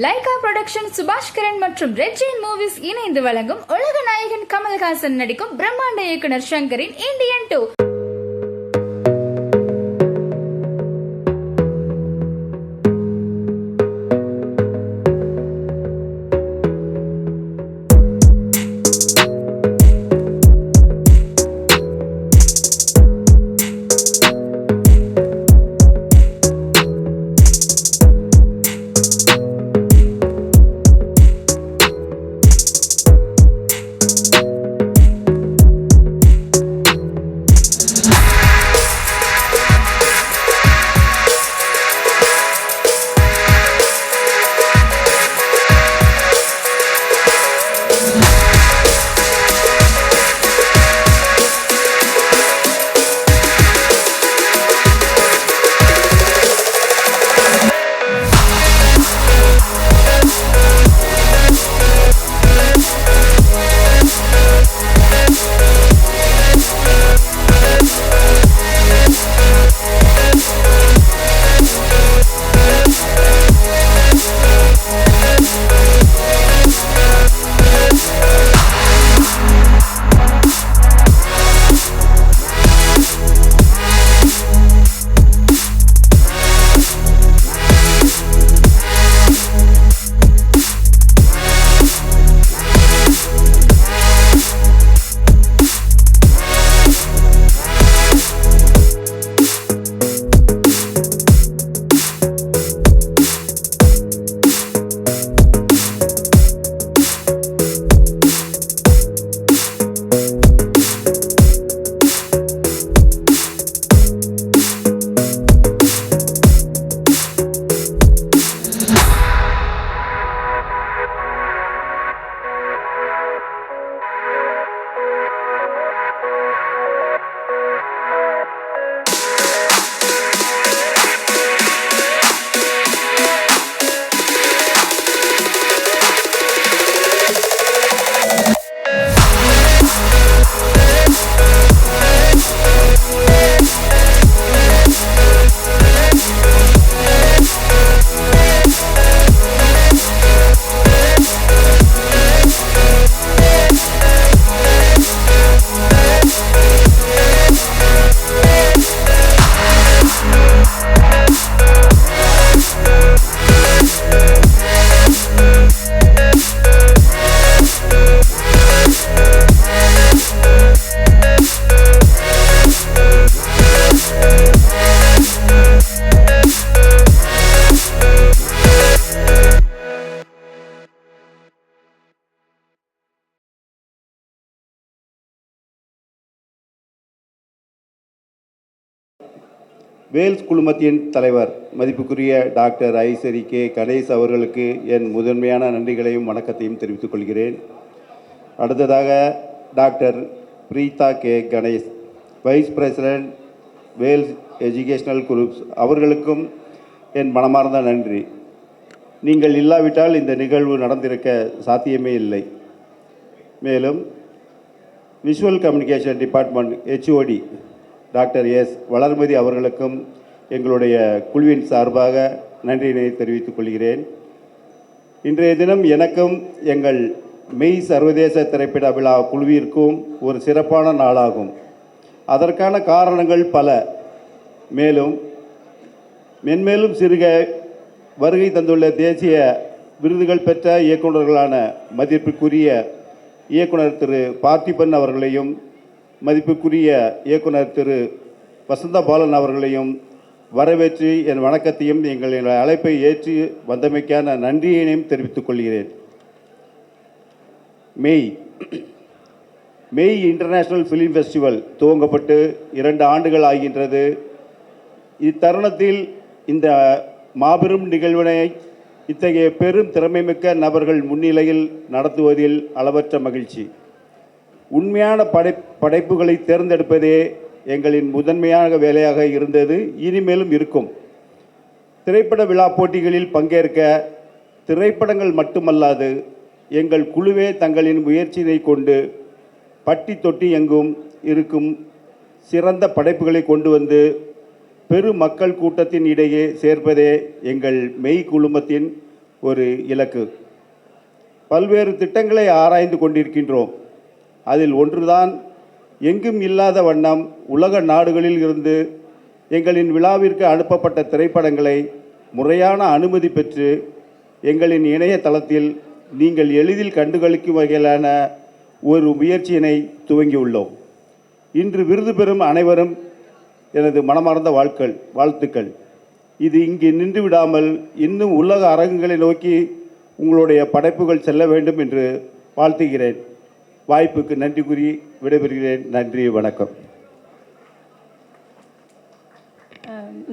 Lyca production Subaskaran மற்றும் red Jain movies இணைந்து வழங்கும் உலக நாயகன் கமல்ஹாசன் நடிக்கும் பிரம்மாண்ட இயக்குனர் ஷங்கரின் இந்தியன் 2. வேல்ஸ் குழுமத்தின் தலைவர் மதிப்புக்குரிய டாக்டர் ஐசரி கே கணேஷ் அவர்களுக்கு என் முதன்மையான நன்றிகளையும் வணக்கத்தையும் தெரிவித்துக் கொள்கிறேன். அடுத்ததாக doctor Preetha K Ganesh, vice president Vels educational groups அவர்களுக்கும் என் மனமார்ந்த நன்றி. நீங்கள் இல்லாவிட்டால் இந்த நிகழ்வு நடந்திருக்க சாத்தியமே இல்லை. மேலும் visual communication department HOD doctor S Valarmathi அவர்களுக்கும் எங்களுடைய குழுவின் சார்பாக நன்றியினை தெரிவித்துக் கொள்கிறேன். இன்றைய தினம் எனக்கும் எங்கள் மெய் சர்வதேச திரைப்பட விழா குழுவிற்கும் ஒரு சிறப்பான நாளாகும். அதற்கான காரணங்கள் பல. மேலும் மென்மேலும் சிறுக வருகை தந்துள்ள தேசிய விருதுகள் பெற்ற இயக்குநர்களான மதிப்பிற்குரிய இயக்குனர் திரு பார்த்திபன் அவர்களையும் மதிப்புக்குரிய இயக்குனர் திரு வசந்த பாலன் அவர்களையும் வரவேற்று என் வணக்கத்தையும் எங்களின் அழைப்பை ஏற்றி வந்தமைக்கான நன்றியினையும் தெரிவித்துக் கொள்கிறேன். மெய் இன்டர்நேஷ்னல் ஃபிலிம் ஃபெஸ்டிவல் துவங்கப்பட்டு 2 ஆண்டுகள் ஆகின்றது. இத்தருணத்தில் இந்த மாபெரும் நிகழ்வினை இத்தகைய பெரும் திறமைமிக்க நபர்கள் முன்னிலையில் நடத்துவதில் அளவற்ற மகிழ்ச்சி. உண்மையான படைப்புகளை தேர்ந்தெடுப்பதே எங்களின் முதன்மையான வேலையாக இருந்தது, இனிமேலும் இருக்கும். திரைப்பட விழா போட்டிகளில் பங்கேற்க திரைப்படங்கள் மட்டுமல்லாது எங்கள் குழுவே தங்களின் முயற்சியை கொண்டு பட்டி தொட்டி எங்கும் இருக்கும் சிறந்த படைப்புகளை கொண்டு வந்து பெரு மக்கள் கூட்டத்தின் இடையே சேர்ப்பதே எங்கள் மெய் குழுமத்தின் ஒரு இலக்கு. பல்வேறு திட்டங்களை ஆராய்ந்து கொண்டிருக்கின்றோம். அதில் ஒன்றுதான் எங்கும் இல்லாத வண்ணம் உலக நாடுகளில் இருந்து எங்களின் விழாவிற்கு அனுப்பப்பட்ட திரைப்படங்களை முறையான அனுமதி பெற்று எங்களின் இணையதளத்தில் நீங்கள் எளிதில் கண்டுகளிக்கும் வகையிலான ஒரு முயற்சியினை துவங்கியுள்ளோம். இன்று விருது பெறும் அனைவரும் எனது மனமார்ந்த வாழ்த்துக்கள். இது இங்கே நின்று விடாமல் இன்னும் உலக அரங்குகளை நோக்கி உங்களுடைய படைப்புகள் செல்ல வேண்டும் என்று வாழ்த்துகிறேன். வாய்ப்புக்கு நன்றி கூறி விடைபெறுகிறேன். நன்றி, வணக்கம்.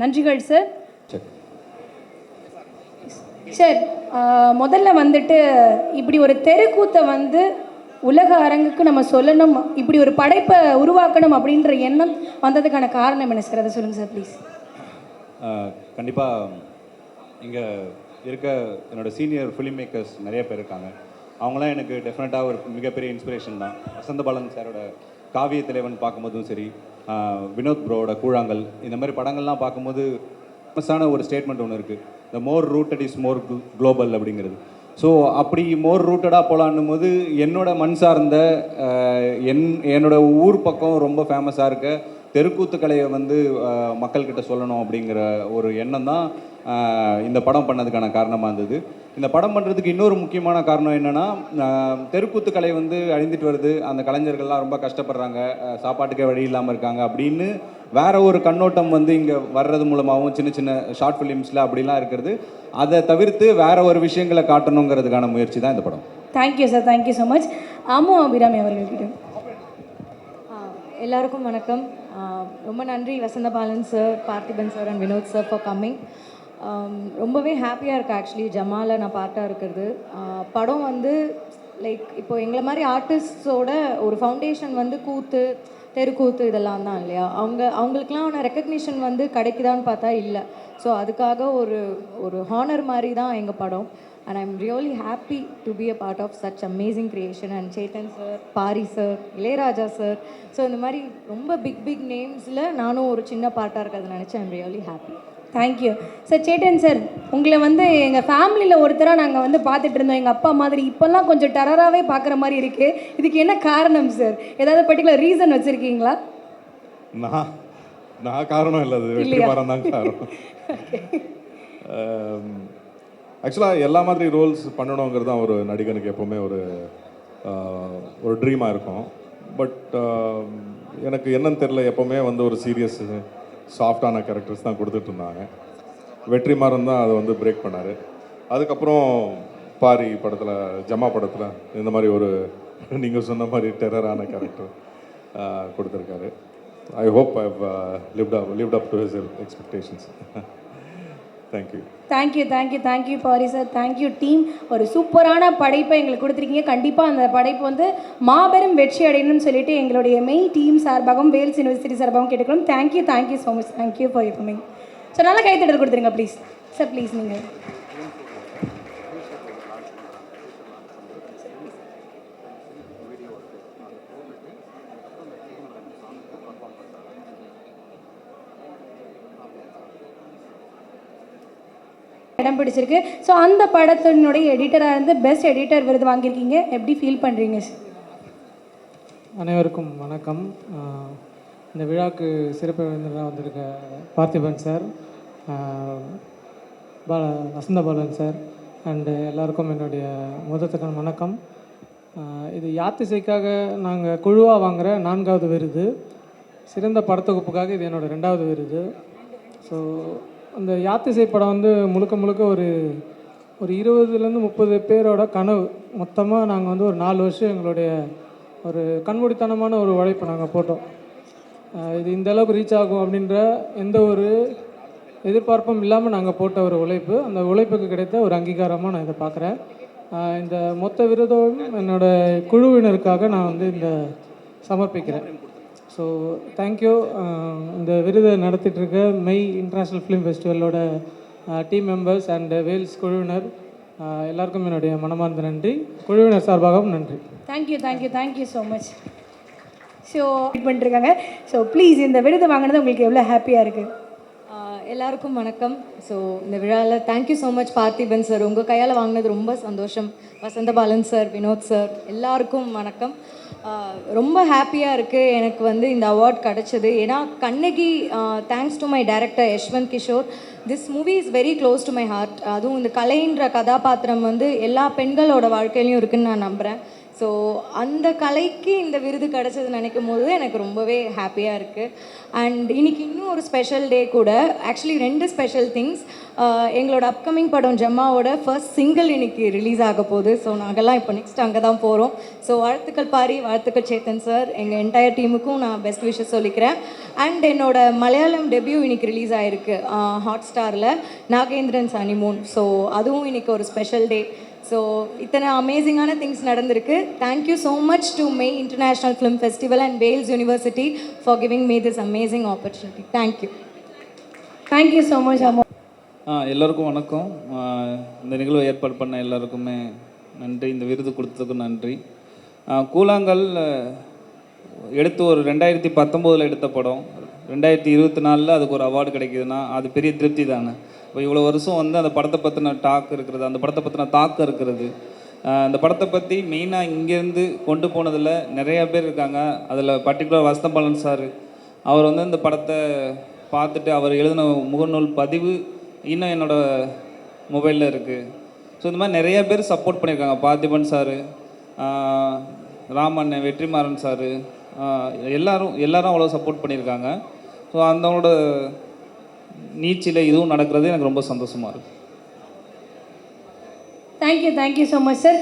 நன்றிகள் சார். சார், முதல்ல வந்துட்டு இப்படி ஒரு தெருக்கூத்தை வந்து உலக அரங்குக்கு நம்ம சொல்லணும், இப்படி ஒரு படைப்பை உருவாக்கணும் அப்படின்ற எண்ணம் வந்ததுக்கான காரணம் என்ன சார்? அதை சொல்லுங்கள் சார் ப்ளீஸ். கண்டிப்பாக இங்கே இருக்க என்னோடய சீனியர் ஃபிலிம் மேக்கர்ஸ் நிறைய பேர் இருக்காங்க. அவங்களாம் எனக்கு டெஃபினட்டாக ஒரு மிகப்பெரிய இன்ஸ்பிரேஷன் தான். வசந்த பாலன் சாரோட காவிய தலைவன் பார்க்கும்போதும் சரி, வினோத் ப்ரோவோட கூழாங்கல், இந்த மாதிரி படங்கள்லாம் பார்க்கும்போது ஃபேமஸான ஒரு ஸ்டேட்மெண்ட் ஒன்று இருக்குது, த மோர் ரூட்டட் இஸ் மோர் குளோபல் அப்படிங்கிறது. ஸோ அப்படி மோர் ரூட்டடாக போகலான்னும் போது என்னோட மண் சார்ந்த என்னோட ஊர் பக்கம் ரொம்ப ஃபேமஸாக இருக்க தெருக்கூத்து கலையை வந்து மக்கள்கிட்ட சொல்லணும் அப்படிங்கிற ஒரு எண்ணம் தான் இந்த படம் பண்ணதுக்கான காரணமாக இருந்தது. இந்த படம் பண்ணுறதுக்கு இன்னொரு முக்கியமான காரணம் என்னென்னா, தெருக்கூத்து கலை வந்து அழிந்துட்டு வருது, அந்த கலைஞர்கள்லாம் ரொம்ப கஷ்டப்படுறாங்க, சாப்பாட்டுக்கே வழி இல்லாமல் இருக்காங்க அப்படின்னு வேற ஒரு கண்ணோட்டம் வந்து இங்கே வர்றது மூலமாகவும் சின்ன சின்ன ஷார்ட் ஃபிலிம்ஸில் அப்படிலாம் இருக்கிறது, அதை தவிர்த்து வேற ஒரு விஷயங்களை காட்டணுங்கிறதுக்கான முயற்சி தான் இந்த படம். Thank you sir, thank you so much. ஆமோ அபிராமி அவர்கள்கிட்ட. எல்லாருக்கும் வணக்கம். ரொம்ப நன்றி Vasanthabalan sir, Parthiban sir and Vinoth sir for coming. ரொம்பவே ஹாப்பியாக இருக்குது ஆக்சுவலி ஜமால நான் பார்ட்டாக இருக்கிறது. படம் வந்து லைக் இப்போ எங்களை மாதிரி ஆர்டிஸ்டோட ஒரு ஃபவுண்டேஷன் வந்து கூத்து, தெருக்கூத்து இதெல்லாம் தான் இல்லையா, அவங்களுக்குலாம் ரெக்கக்னிஷன் வந்து கிடைக்குதான்னு பார்த்தா இல்லை. ஸோ அதுக்காக ஒரு ஹானர் மாதிரி தான் எங்கள் படம். And I'm really happy to be a part of such amazing creation. And Chetan sir, Pari sir, Ilayaraja sir, so இந்த மாதிரி ரொம்ப பிக் நேம்ஸில் நானும் ஒரு சின்ன பார்ட்டாக இருக்கிறது நினச்சி I'm really happy. Thank you sir. Chetan sir, உங்களை வந்து எங்கள் ஃபேமிலியில் ஒருத்தராக நாங்கள் வந்து பார்த்துட்டு இருந்தோம், எங்கள் அப்பா மாதிரி. இப்போல்லாம் கொஞ்சம் டெரராகவே பார்க்குற மாதிரி இருக்குது. இதுக்கு என்ன காரணம் சார்? ஏதாவது பர்டிகுலர் ரீசன் வச்சுருக்கீங்களா? நான் காரணம் இல்லை, அது வெற்றிமாறன் தான் காரணம். ஆக்சுவலாக எல்லா மாதிரி ரோல்ஸ் பண்ணணுங்கிறது தான் ஒரு நடிகனுக்கு எப்போவுமே ஒரு ட்ரீமாக இருக்கும். பட் எனக்கு என்னன்னு தெரில, எப்போவுமே வந்து ஒரு சீரியஸ் சாஃப்டான கேரக்டர்ஸ் தான் கொடுத்துட்டு இருந்தாங்க. வெற்றிமாறன் தான் அதை வந்து பிரேக் பண்ணார். அதுக்கப்புறம் பாரி படத்தில், ஜமா படத்தில் இந்த மாதிரி ஒரு நீங்கள் சொன்ன மாதிரி டெரரான கேரக்டர் கொடுத்துருக்காரு. I hope I lived up to his expectations. Thank you Pari sir, thank you team. ஒரு சூப்பரான படைப்பை எங்களுக்கு கொடுத்துருக்கீங்க. கண்டிப்பாக அந்த படைப்பு வந்து மாபெரும் வெற்றி அடையணும்னு சொல்லிட்டு எங்களுடைய மெயின் டீம் சார்பாகவும் வேல்ஸ் யூனிவர்சிட்டி சார்பாகவும் கேட்டுக்கிறோம். Thank you so much. Thank you for you coming. So நல்லா கைத்தட்டல் கொடுத்துருங்க ப்ளீஸ் சார், ப்ளீஸ். நீங்கள் இடம் பிடிச்சிருக்கு. ஸோ அந்த படத்தினுடைய எடிட்டராக இருந்து பெஸ்ட் எடிட்டர் விருது வாங்கியிருக்கீங்க. எப்படி ஃபீல் பண்ணுறீங்க சார்? அனைவருக்கும் வணக்கம். இந்த விழாவுக்கு சிறப்பு விருந்தினராக வந்திருக்க Parthiban sir, Vasantha Balan sir and எல்லாருக்கும் என்னுடைய முதற்கண் வணக்கம். இது யாத்திசைக்காக நாங்கள் குழுவாக வாங்குகிற 4வது விருது. சிறந்த படத்தொகுப்புக்காக இது என்னோடய 2வது விருது. ஸோ அந்த யாத்திசை படம் வந்து முழுக்க ஒரு 20லேருந்து 30 பேரோட கனவு. மொத்தமாக நாங்கள் வந்து ஒரு 4 வருஷம் எங்களுடைய ஒரு கண்மூடித்தனமான ஒரு உழைப்பை நாங்கள் போட்டோம். இது இந்த அளவுக்கு ரீச் ஆகும் அப்படின்ற எந்த ஒரு எதிர்பார்ப்பும் இல்லாமல் நாங்கள் போட்ட ஒரு உழைப்பு. அந்த உழைப்புக்கு கிடைத்த ஒரு அங்கீகாரமாக நான் இதை பார்க்குறேன். இந்த மொத்த விருதும் என்னோடய குழுவினருக்காக நான் வந்து இந்த சமர்ப்பிக்கிறேன். So thank you. இந்த விருதை நடத்திட்டுருக்க மெய் இன்டர்நேஷ்னல் ஃபிலிம் ஃபெஸ்டிவலோட டீம் மெம்பர்ஸ் அண்ட் வேல்ஸ் குழுவினர் எல்லாருக்கும் என்னுடைய மனமார்ந்த நன்றி. குழுவினர் சார்பாகவும் நன்றி. தேங்க்யூ ஸோ மச். ஸோ பண்ணிருக்காங்க. ஸோ ப்ளீஸ், இந்த விருது வாங்கினது உங்களுக்கு எவ்வளோ ஹாப்பியாக இருக்குது? எல்லாருக்கும் வணக்கம். ஸோ இந்த விழாவில் thank you so much Parthiban sir, உங்கள் கையால் வாங்கினது ரொம்ப சந்தோஷம். வசந்தபாலன் சார், வினோத் சார், எல்லாருக்கும் வணக்கம். ரொம்ப ஹாப்பியாக இருக்குது எனக்கு வந்து இந்த அவார்ட் கிடச்சிது. ஏன்னா Kannagi, thanks to my director Yashwanth Kishore, this movie is very close to my heart. அதுவும் இந்த கலைன்ற கதாபாத்திரம் வந்து எல்லா பெண்களோட வாழ்க்கையிலையும் இருக்குதுன்னு நான் நம்புகிறேன். ஸோ அந்த கலைக்கு இந்த விருது கிடச்சது நினைக்கும் போது எனக்கு ரொம்பவே ஹாப்பியாக இருக்குது. அண்ட் இன்னைக்கு இன்னும் ஒரு ஸ்பெஷல் டே கூட. Actually 2 special things. எங்களோட அப்கமிங் படம் ஜம்மாவோட ஃபர்ஸ்ட் சிங்கிள் இன்னைக்கு ரிலீஸ் ஆக போகுது. ஸோ நாங்கள்லாம் இப்போ நெக்ஸ்ட் அங்கே தான் போகிறோம். ஸோ வாழ்த்துக்கள் பாரி, வாழ்த்துக்கள் சேத்தன் சார், எங்கள் என்டையர் டீமுக்கும் நான் பெஸ்ட் விஷஸ் சொல்லிக்கிறேன். அண்ட் என்னோட மலையாளம் டெபியூ இன்னைக்கு ரிலீஸ் ஆகிருக்கு ஹாட் ஸ்டாரில், நாகேந்திரன் ஹனிமூன். ஸோ அதுவும் இன்னைக்கு ஒரு ஸ்பெஷல் டே. ஸோ இத்தனை அமேசிங்கான திங்ஸ் நடந்திருக்கு. தேங்க்யூ ஸோ மச் டு மே international film festival and Vels university for giving me this amazing opportunity. Thank you. Thank you so much அம்மா. எல்லோருக்கும் வணக்கம். இந்த நிகழ்வை ஏற்பாடு பண்ண எல்லாருக்குமே நன்றி, இந்த விருது கொடுத்ததுக்கும் நன்றி. கூழாங்கல் எடுத்து ஒரு 2019 எடுத்த படம் 2024 அதுக்கு ஒரு அவார்டு கிடைக்குதுன்னா அது பெரிய திருப்தி தானே. இப்போ இவ்வளோ வருஷம் வந்து அந்த படத்தை பற்றின டாக் இருக்கிறது, அந்த படத்தை பற்றின தாக்கம் இருக்கிறது. அந்த படத்தை பற்றி மெயினாக இங்கேருந்து கொண்டு போனதில் நிறையா பேர் இருக்காங்க. அதில் பர்டிகுலர் வசந்தபாலன் சார், அவர் வந்து இந்த படத்தை பார்த்துட்டு அவர் எழுதின முகநூல் பதிவு இன்னும் என்னோடய மொபைலில் இருக்குது. ஸோ இந்த மாதிரி நிறைய பேர் சப்போர்ட் பண்ணியிருக்காங்க. பார்த்திபன் சார், ராமன், வெற்றிமாறன் சார், எல்லாரும் அவ்வளோ சப்போர்ட் பண்ணியிருக்காங்க. ஸோ அந்தவங்களோட நீச்சில் இதுவும் நடக்கிறது எனக்கு ரொம்ப சந்தோஷமாக இருக்குது. Thank you so much sir.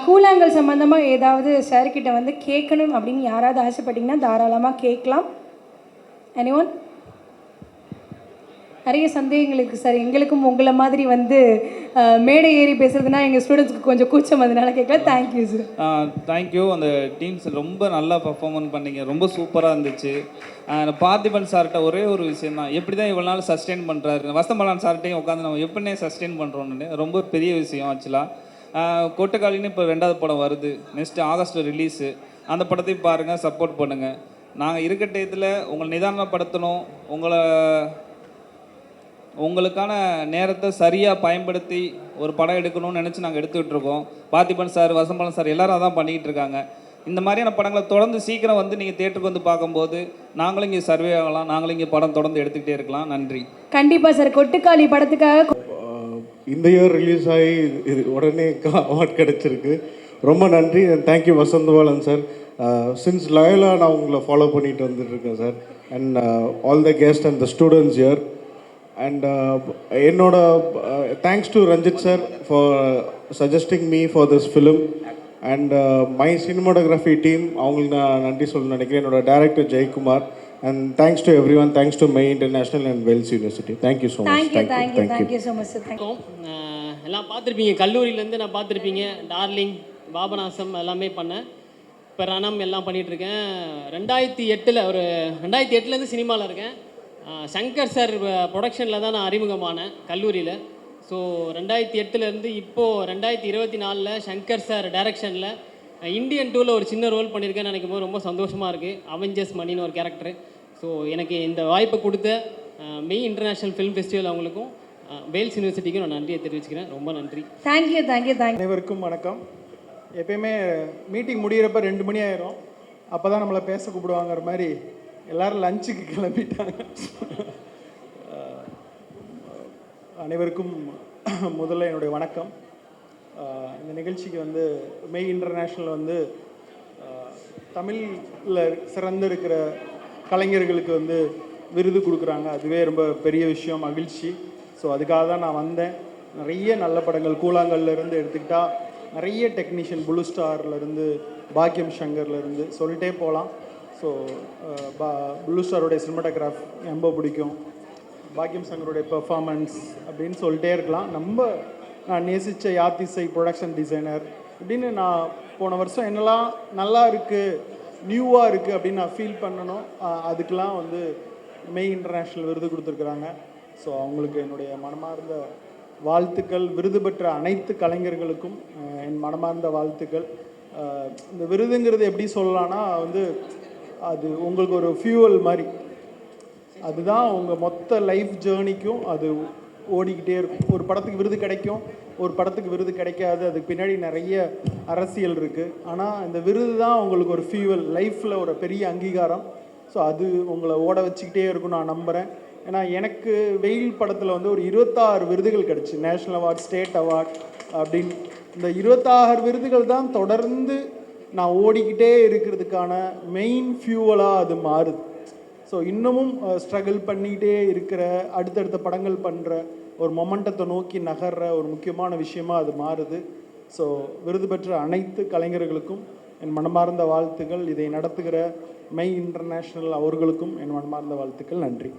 கூழாங்கல் சம்மந்தமாக ஏதாவது சார்கிட்ட வந்து கேட்கணும் அப்படின்னு யாராவது ஆசைப்பட்டீங்கன்னா தாராளமாக கேட்கலாம். எனிஒன்? நிறைய சந்தேகங்கள் இருக்குது சார். எங்களுக்கும் உங்களை மாதிரி வந்து மேடை ஏறி பேசுகிறதுனா எங்கள் ஸ்டூடெண்ட்ஸ்க்கு கொஞ்சம் கூச்சம், அதனால கேட்கல. Thank you sir. தேங்க்யூ. அந்த டீம்ஸ் ரொம்ப நல்லா பர்ஃபார்மன்ஸ் பண்ணிங்க, ரொம்ப சூப்பராக இருந்துச்சு. பார்த்திபன் சார்கிட்ட ஒரே ஒரு விஷயம் தான், எப்படி தான் இவ்வளோ நாள் சஸ்டெயின் பண்ணுறாரு. வசந்தபாலன் சார்கிட்டையும் உட்காந்து நம்ம எப்படினே சஸ்டெயின் பண்ணுறோன்னு ரொம்ப பெரிய விஷயம். ஆக்சுவலாக கொட்டக்காலின்னு இப்போ 2வது படம் வருது, நெக்ஸ்ட்டு ஆகஸ்ட்டில் ரிலீஸு. அந்த படத்தையும் பாருங்கள், சப்போர்ட் பண்ணுங்கள். நாங்கள் இருக்க டயத்தில் உங்களை நிதானப்படுத்தணும், உங்களுக்கான நேரத்தை சரியாக பயன்படுத்தி ஒரு படம் எடுக்கணும்னு நினச்சி நாங்கள் எடுத்துக்கிட்டு இருக்கோம். பார்த்திபன் சார், வசந்தபாலன் சார் எல்லாரும் அதான் பண்ணிக்கிட்டு இருக்காங்க. இந்த மாதிரியான படங்களை தொடர்ந்து சீக்கிரம் வந்து நீங்கள் தியேட்டருக்கு வந்து பார்க்கும்போது நாங்களும் இங்கே சர்வே ஆகலாம், நாங்களும் இங்கே படம் தொடர்ந்து எடுத்துக்கிட்டே இருக்கலாம். நன்றி. கண்டிப்பாக சார். கொட்டுக்காளி படத்துக்காக இந்த இயர் ரிலீஸ் ஆகி இது உடனே அவார்ட் கிடச்சிருக்கு. ரொம்ப நன்றி. And thank you Vasanthabalan sir. Since Loyola நான் உங்களை ஃபாலோ பண்ணிட்டு வந்துட்டுருக்கேன் sir. And all the guest and the students year. And என்னோட thanks to Ranjith sir for suggesting me for this film. And my cinematography team, அவங்களுக்கு நான் நன்றி சொல்ல நினைக்கிறேன். என்னோட director Jayakumar. And thanks to everyone. Thanks to my international and Vels university. Thank you so much. Thank you so much sir. எல்லாம் பார்த்துருப்பீங்க, கல்லூரியிலேருந்து நான் பார்த்துருப்பீங்க. டார்லிங், பாபநாசம் எல்லாமே பண்ணேன். இப்போ ரணம் எல்லாம் பண்ணிகிட்ருக்கேன். 2008லேருந்து சினிமாவில் இருக்கேன். சங்கர் சார் ப்ரொடக்ஷனில் தான் நான் அறிமுகமானேன் கல்லூரியில். ஸோ 2008லேருந்து இப்போது 2024 சங்கர் சார் டைரக்ஷனில் இந்தியன் 2ல் ஒரு சின்ன ரோல் பண்ணியிருக்கேன்னு நினைக்கும் போது ரொம்ப சந்தோஷமாக இருக்குது. அவெஞ்சர்ஸ் மணின்னு ஒரு கேரக்டரு. ஸோ எனக்கு இந்த வாய்ப்பை கொடுத்த மெய் இன்டர்நேஷ்னல் ஃபிலிம் ஃபெஸ்டிவல் அவங்களுக்கும் வேல்ஸ் யூனிவர்சிட்டிக்கும் நான் நன்றியை தெரிவிச்சுக்கிறேன். ரொம்ப நன்றி. தேங்க்யூ. அனைவருக்கும் வணக்கம். எப்பயுமே மீட்டிங் முடிகிறப்ப 2 மணி ஆயிரும். அப்போ தான் நம்மளை பேச கூப்பிடுவாங்கிற மாதிரி எல்லோரும் லஞ்சுக்கு கிளம்பிட்டாங்க. அனைவருக்கும் முதல்ல என்னுடைய வணக்கம். இந்த நிகழ்ச்சிக்கு வந்து மெய் இன்டர்நேஷ்னல் வந்து தமிழில் சிறந்து இருக்கிற கலைஞர்களுக்கு வந்து விருது கொடுக்குறாங்க. அதுவே ரொம்ப பெரிய விஷயம், மகிழ்ச்சி. ஸோ அதுக்காக தான் நான் வந்தேன். நிறைய நல்ல படங்கள் கூழாங்கல்லேருந்து எடுத்துக்கிட்டால் நிறைய டெக்னீஷியன், ப்ளூ ஸ்டார்லேருந்து, பாக்யம் சங்கர்லேருந்து சொல்லிட்டே போகலாம். ஸோ ப்ளூ ஸ்டாரோடைய சினிமாட்டோகிராஃப் ரொம்ப பிடிக்கும், பாக்யம் சங்கருடைய பெர்ஃபார்மன்ஸ் அப்படின்னு சொல்லிட்டே இருக்கலாம். நான் நேசித்த யாத்திசை ப்ரொடக்ஷன் டிசைனர் அப்படின்னு நான் போன வருஷம் என்னெல்லாம் நல்லா இருக்குது, நியூவாக இருக்குது அப்படின்னு நான் ஃபீல் பண்ணணும். அதுக்கெலாம் வந்து மெய் இன்டர்நேஷ்னல் விருது கொடுத்துருக்குறாங்க. ஸோ அவங்களுக்கு என்னுடைய மனமார்ந்த வாழ்த்துக்கள். விருது பெற்ற அனைத்து கலைஞர்களுக்கும் என் மனமார்ந்த வாழ்த்துக்கள். இந்த விருதுங்கிறது எப்படி சொல்லலான்னா வந்து அது உங்களுக்கு ஒரு ஃபியூவல் மாதிரி. அதுதான் உங்கள் மொத்த லைஃப் ஜேர்னிக்கும் அது ஓடிக்கிட்டே இருக்கும். ஒரு படத்துக்கு விருது கிடைக்கும், ஒரு படத்துக்கு விருது கிடைக்காது, அதுக்கு பின்னாடி நிறைய அரசியல் இருக்குது. ஆனால் இந்த விருது தான் உங்களுக்கு ஒரு ஃபியூவல், லைஃப்பில் ஒரு பெரிய அங்கீகாரம். ஸோ அது உங்களை ஓட வச்சுக்கிட்டே இருக்கும் நான் நம்புகிறேன். ஏன்னா எனக்கு வெயில் படத்தில் வந்து ஒரு 26 விருதுகள் கிடச்சி, நேஷ்னல் அவார்ட், ஸ்டேட் அவார்ட் அப்படின்னு. இந்த 26 விருதுகள் தான் தொடர்ந்து நான் ஓடிக்கிட்டே இருக்கிறதுக்கான மெயின் ஃபியூவலாக அது மாறுது. ஸோ இன்னமும் ஸ்ட்ரகிள் பண்ணிக்கிட்டே இருக்கிற, அடுத்தடுத்த படங்கள் பண்ணுற, ஒரு மொமெண்டத்தை நோக்கி நகர்ற ஒரு முக்கியமான விஷயமாக அது மாறுது. ஸோ விருது பெற்ற அனைத்து கலைஞர்களுக்கும் என் மனமார்ந்த வாழ்த்துக்கள். இதை நடத்துகிற மை இன்டர்நேஷ்னல் அவர்களுக்கும் என் மனமார்ந்த வாழ்த்துக்கள். நன்றி.